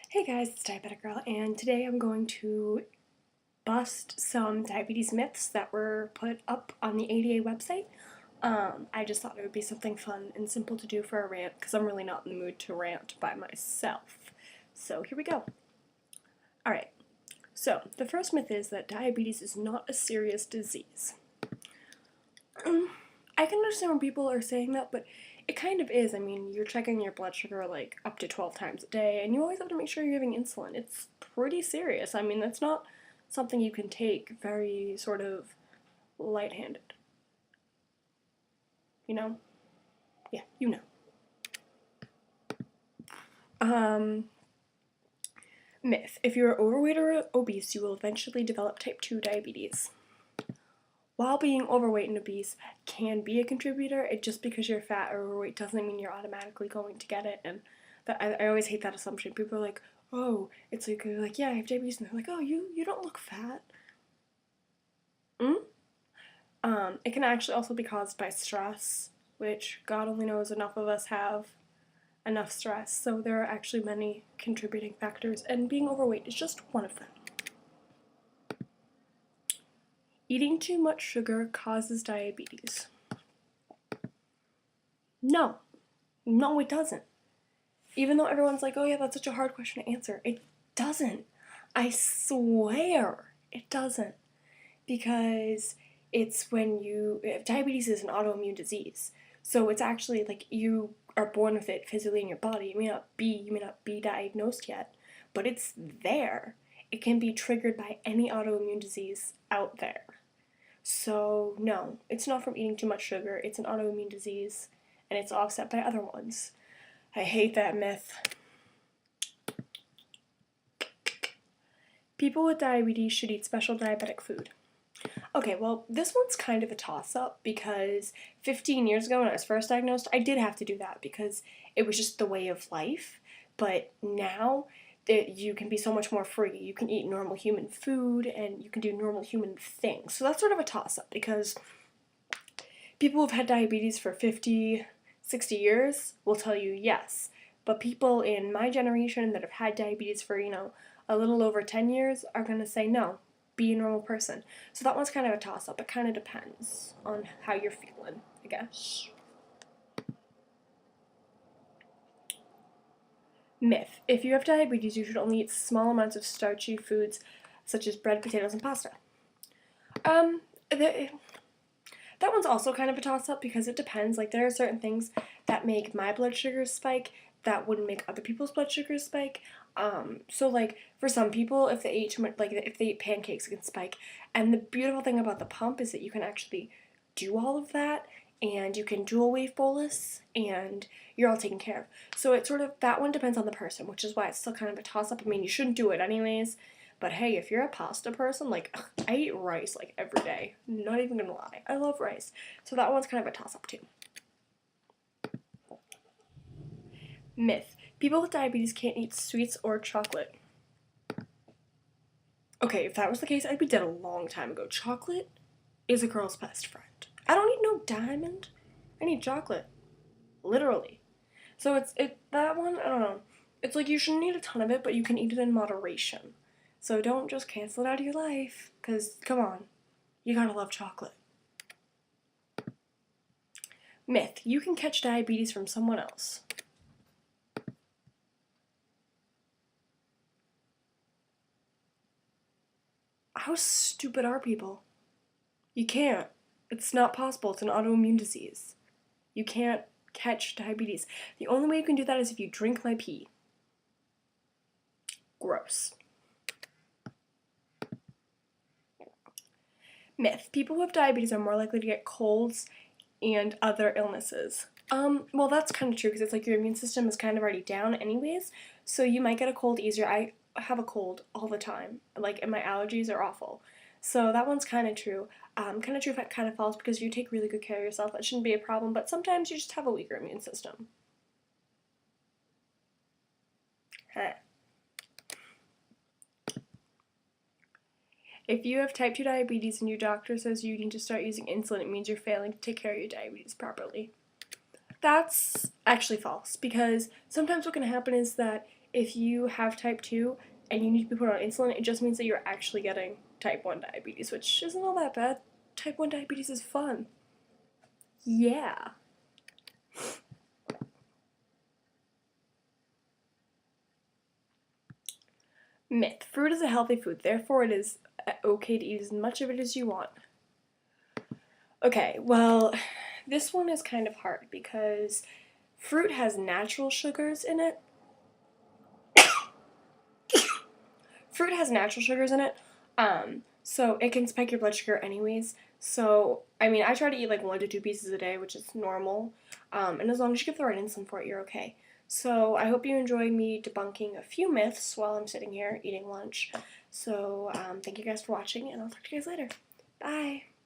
Hey guys, it's Diabetic Girl, and today I'm going to bust some diabetes myths that were put up on the ADA website. I just thought it would be something fun and simple to do for a rant, because I'm really not in the mood to rant by myself. So here we go. Alright, so the first myth is that diabetes is not a serious disease. I can understand when people are saying that, but it kind of is. I mean, you're checking your blood sugar like up to 12 times a day, and you always have to make sure you're having insulin. It's pretty serious. I mean, that's not something you can take very sort of light-handed. You know? Yeah, you know. Myth. If you are overweight or obese, you will eventually develop type 2 diabetes. While being overweight and obese can be a contributor, just because you're fat or overweight doesn't mean you're automatically going to get it. And I always hate that assumption. People are like, oh, it's like, yeah, I have diabetes, and they're like, oh, you don't look fat. It can actually also be caused by stress, which God only knows enough of us have enough stress. So there are actually many contributing factors, and being overweight is just one of them. Eating too much sugar causes diabetes. No, it doesn't. Even though everyone's like, oh yeah, that's such a hard question to answer, it doesn't. I swear it doesn't. Because it's diabetes is an autoimmune disease. So it's actually like you are born with it physically in your body. You may not be diagnosed yet, but it's there. It can be triggered by any autoimmune disease out there. So no, it's not from eating too much sugar. It's an autoimmune disease, and it's offset by other ones. I hate that myth. People with diabetes should eat special diabetic food. Okay, well, this one's kind of a toss-up because 15 years ago when I was first diagnosed, I did have to do that because it was just the way of life. But now you can be so much more free. You can eat normal human food and you can do normal human things. So that's sort of a toss-up because people who've had diabetes for 50, 60 years will tell you yes. But people in my generation that have had diabetes for, a little over 10 years are going to say no. Be a normal person. So that one's kind of a toss-up. It kind of depends on how you're feeling, I guess. Myth. If you have diabetes, you should only eat small amounts of starchy foods such as bread, potatoes, and pasta. That one's also kind of a toss-up because it depends. Like, there are certain things that make my blood sugars spike that wouldn't make other people's blood sugars spike. So like for some people, if they eat too much, like if they eat pancakes, it can spike. And the beautiful thing about the pump is that you can actually do all of that, and you can dual wave bolus, and you're all taken care of. So it's sort of, that one depends on the person, which is why it's still kind of a toss-up. I mean, you shouldn't do it anyways, but hey, if you're a pasta person, like, I eat rice like every day. Not even gonna lie, I love rice. So that one's kind of a toss-up too. Myth. People with diabetes can't eat sweets or chocolate. Okay, if that was the case, I'd be dead a long time ago. Chocolate is a girl's best friend. I don't need no diamond. I need chocolate. Literally. So that one, I don't know. It's like you shouldn't eat a ton of it, but you can eat it in moderation. So don't just cancel it out of your life, because, come on, you gotta love chocolate. Myth. You can catch diabetes from someone else. How stupid are people? You can't. It's not possible. It's an autoimmune disease. You can't catch diabetes. The only way you can do that is if you drink my pee. Gross. Myth. People who have diabetes are more likely to get colds and other illnesses. Well, that's kind of true because it's like your immune system is kind of already down anyways, so you might get a cold easier. I have a cold all the time, like, and my allergies are awful. So that one's kind of true. Kind of true if it kind of falls because if you take really good care of yourself, that shouldn't be a problem, but sometimes you just have a weaker immune system. Heh. If you have type 2 diabetes and your doctor says you need to start using insulin, it means you're failing to take care of your diabetes properly. That's actually false, because sometimes what can happen is that if you have type 2 and you need to be put on insulin, it just means that you're actually getting type 1 diabetes, which isn't all that bad. Type 1 diabetes is fun. Yeah. Myth. Fruit is a healthy food, therefore it is okay to eat as much of it as you want. Okay, well, this one is kind of hard because fruit has natural sugars in it. Fruit has natural sugars in it, so it can spike your blood sugar anyways. So, I mean, I try to eat like 1 to 2 pieces a day, which is normal, and as long as you get the right insulin for it, you're okay. So, I hope you enjoyed me debunking a few myths while I'm sitting here eating lunch. So, thank you guys for watching, and I'll talk to you guys later. Bye!